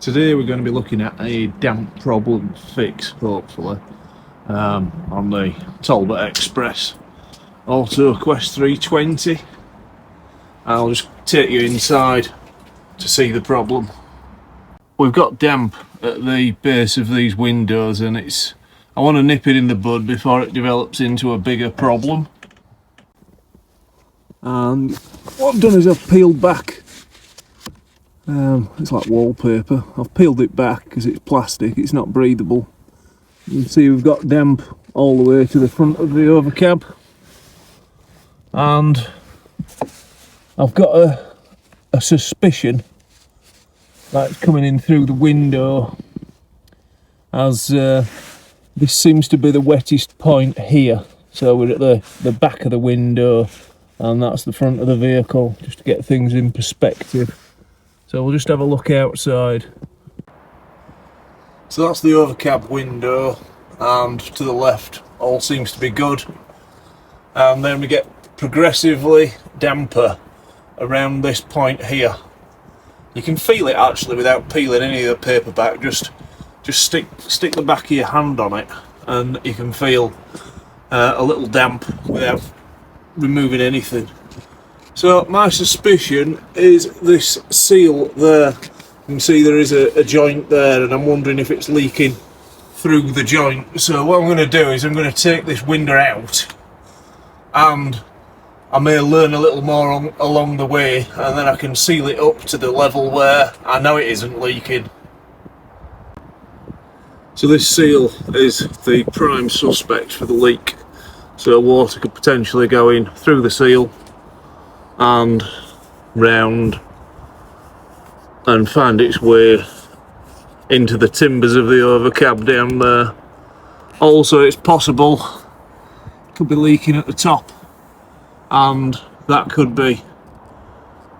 Today we're going to be looking at a damp problem fix, hopefully, on the Talbot Express AutoQuest 320. I'll just take you inside to see the problem. We've got damp at the base of these windows and I want to nip it in the bud before it develops into a bigger problem. And what I've done is I've peeled back, it's like wallpaper, I've peeled it back because it's plastic, it's not breathable. You can see we've got damp all the way to the front of the overcab, and I've got a suspicion that it's coming in through the window, as this seems to be the wettest point here. So we're at the back of the window and that's the front of the vehicle, just to get things in perspective. So we'll just have a look outside. So that's the overcab window, and to the left all seems to be good, and then we get progressively damper around this point here. You can feel it actually without peeling any of the paper back. Just stick the back of your hand on it and you can feel a little damp without removing anything. So my suspicion is this seal there. You can see there is a joint there, and I'm wondering if it's leaking through the joint. So what I'm going to do is I'm going to take this window out, and I may learn a little more along the way, and then I can seal it up to the level where I know it isn't leaking. So this seal is the prime suspect for the leak. So water could potentially go in through the seal and round and find its way into the timbers of the overcab down there. Also, it's possible it could be leaking at the top, and that could be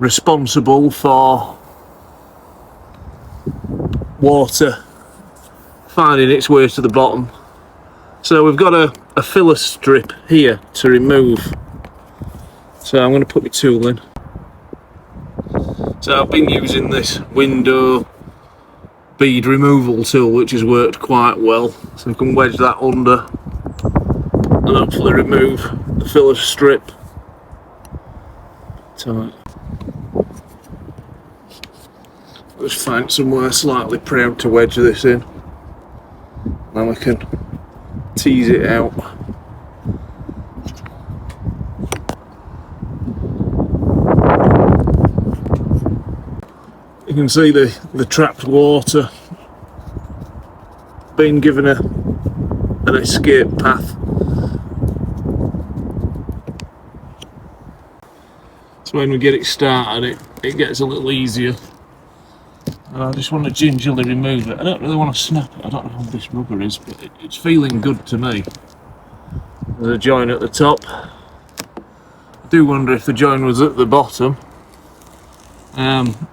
responsible for water finding its way to the bottom. So we've got a filler strip here to remove. So I'm going to put my tool in. So I've been using this window bead removal tool, which has worked quite well. So I can wedge that under and hopefully remove the filler strip. So I'll just find somewhere slightly proud to wedge this in. Then we can tease it out. You can see the trapped water being given an escape path. So when we get it started, it gets a little easier. And I just want to gingerly remove it. I don't really want to snap it. I don't know how this rubber is, but it's feeling good to me. There's a join at the top. I do wonder if the join was at the bottom.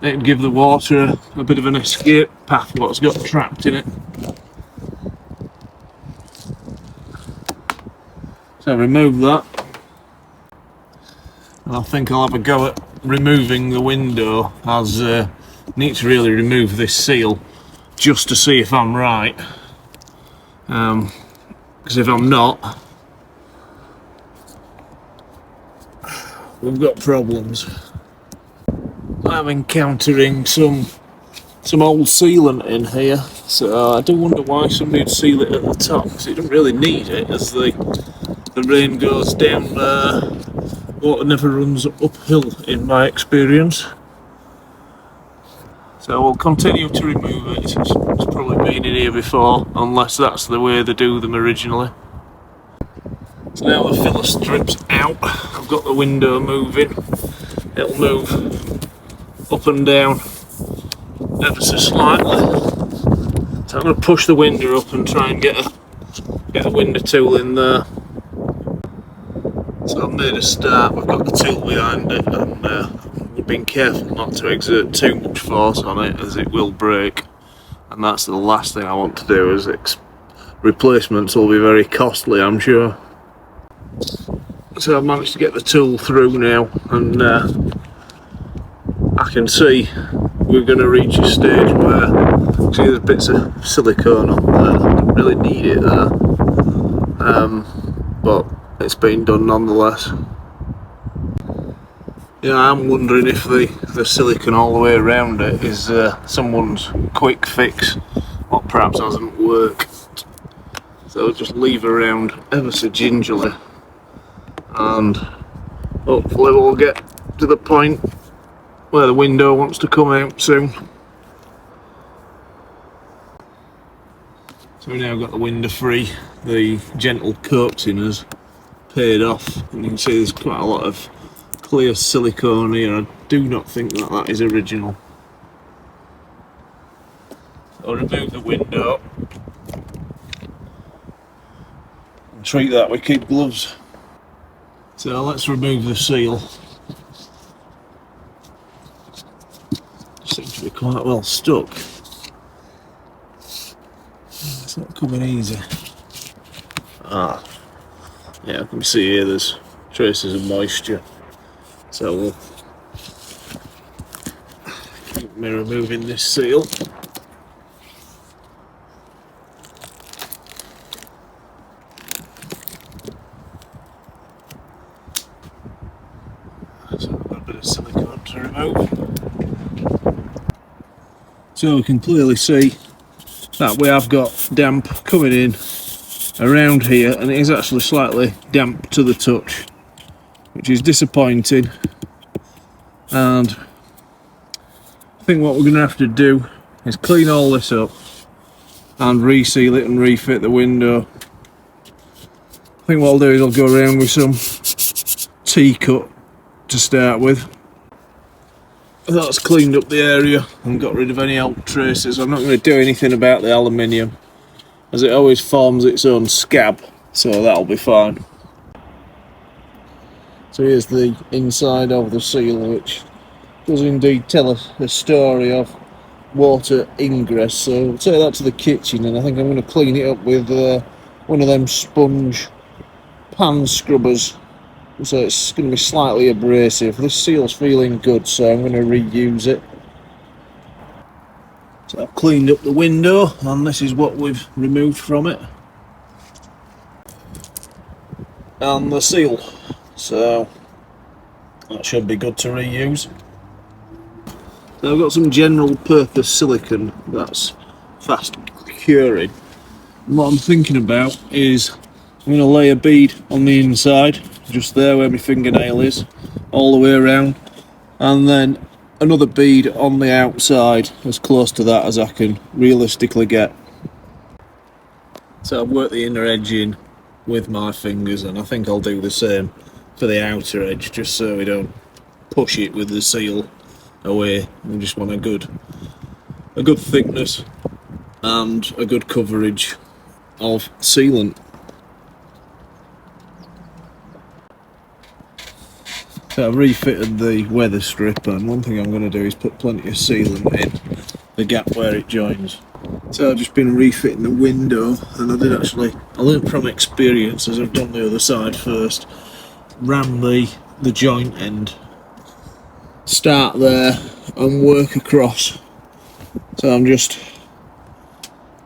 It'd give the water a bit of an escape path, what's got trapped in it. So remove that. And I think I'll have a go at removing the window, as I need to really remove this seal just to see if I'm right. Because if I'm not, we've got problems. I'm encountering some old sealant in here, so I do wonder why somebody would seal it at the top, because it doesn't really need it. As the rain goes down there, water never runs uphill in my experience. So we'll continue to remove it. It's probably been in here before, unless that's the way they do them originally. So now the filler strip's out, I've got the window moving. It'll move up and down ever so slightly. So I'm going to push the window up and try and get a window tool in there. So I've made a start, we've got the tool behind it, and we've been careful not to exert too much force on it, as it will break, and that's the last thing I want to do, as replacements will be very costly, I'm sure. So I've managed to get the tool through now, and I can see we're going to reach a stage where, see, there's bits of silicone on there, don't really need it there, but it's been done nonetheless. Yeah, I'm wondering if the silicone all the way around it is someone's quick fix, or perhaps hasn't worked. So just leave around ever so gingerly, and hopefully we'll get to the point where the window wants to come out soon. So we've now got the window free, the gentle coaxing has paid off, and you can see there's quite a lot of clear silicone here. I do not think that that is original. So I'll remove the window and treat that with kid gloves. So let's remove the seal. Seems to be quite well stuck. It's not coming easy. Yeah, I can see here there's traces of moisture. So we'll keep me removing this seal. So we've got a bit of silicone to remove. So we can clearly see that we have got damp coming in around here, and it is actually slightly damp to the touch, which is disappointing. And I think what we're going to have to do is clean all this up and reseal it and refit the window. I think what I'll do is I'll go around with some T-cut to start with. That's cleaned up the area and got rid of any old traces. I'm not going to do anything about the aluminium, as it always forms its own scab, so that'll be fine. So here's the inside of the seal, which does indeed tell a story of water ingress. So I'll take that to the kitchen, and I think I'm going to clean it up with one of them sponge pan scrubbers. So it's going to be slightly abrasive. This seal's feeling good, so I'm going to reuse it. So I've cleaned up the window, and this is what we've removed from it. And the seal. So that should be good to reuse. So I've got some general purpose silicone that's fast curing. And what I'm thinking about is I'm going to lay a bead on the inside, just there where my fingernail is, all the way around, and then another bead on the outside, as close to that as I can realistically get. So I've worked the inner edge in with my fingers, and I think I'll do the same for the outer edge, just so we don't push it with the seal away. We just want a good thickness and a good coverage of sealant. So I've refitted the weather strip, and one thing I'm going to do is put plenty of sealant in the gap where it joins. So I've just been refitting the window, and I learned from experience, as I've done the other side first, ram the joint end, start there and work across. So I'm just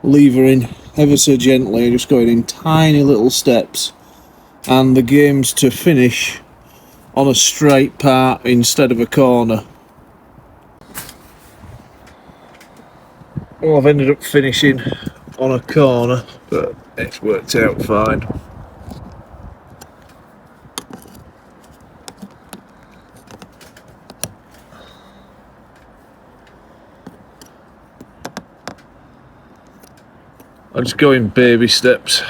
levering ever so gently, just going in tiny little steps, and the game's to finish on a straight part instead of a corner. Well, I've ended up finishing on a corner, but it's worked out fine. I'll just go in baby steps.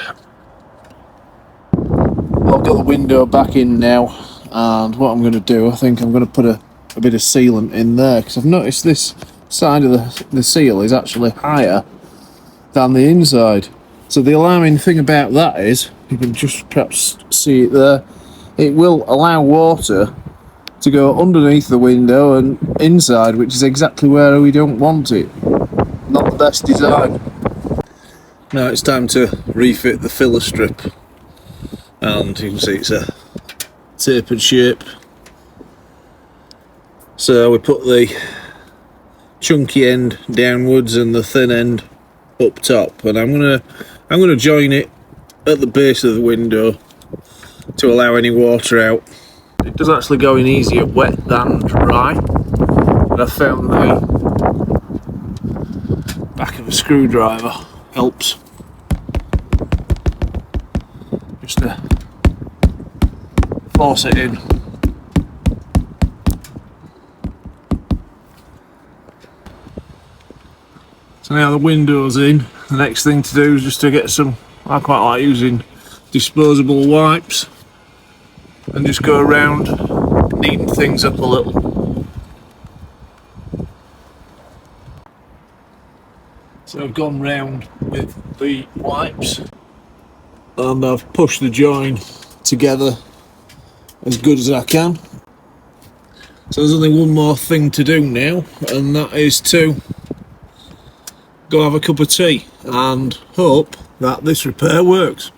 I've got the window back in now, and what I'm going to do, I think I'm going to put a bit of sealant in there, because I've noticed this side of the seal is actually higher than the inside. So the alarming thing about that is, you can just perhaps see it there, it will allow water to go underneath the window and inside, which is exactly where we don't want it. Not the best design. Now it's time to refit the filler strip, and you can see it's a tapered shape. So we put the chunky end downwards and the thin end up top, and I'm gonna join it at the base of the window to allow any water out. It does actually go in easier wet than dry, but I found the back of a screwdriver helps just to force it in. So now the window's in, the next thing to do is just to get some, I quite like using disposable wipes, and just go around neaten things up a little. So I've gone round with the wipes and I've pushed the join together as good as I can. So there's only one more thing to do now, and that is to go have a cup of tea and hope that this repair works.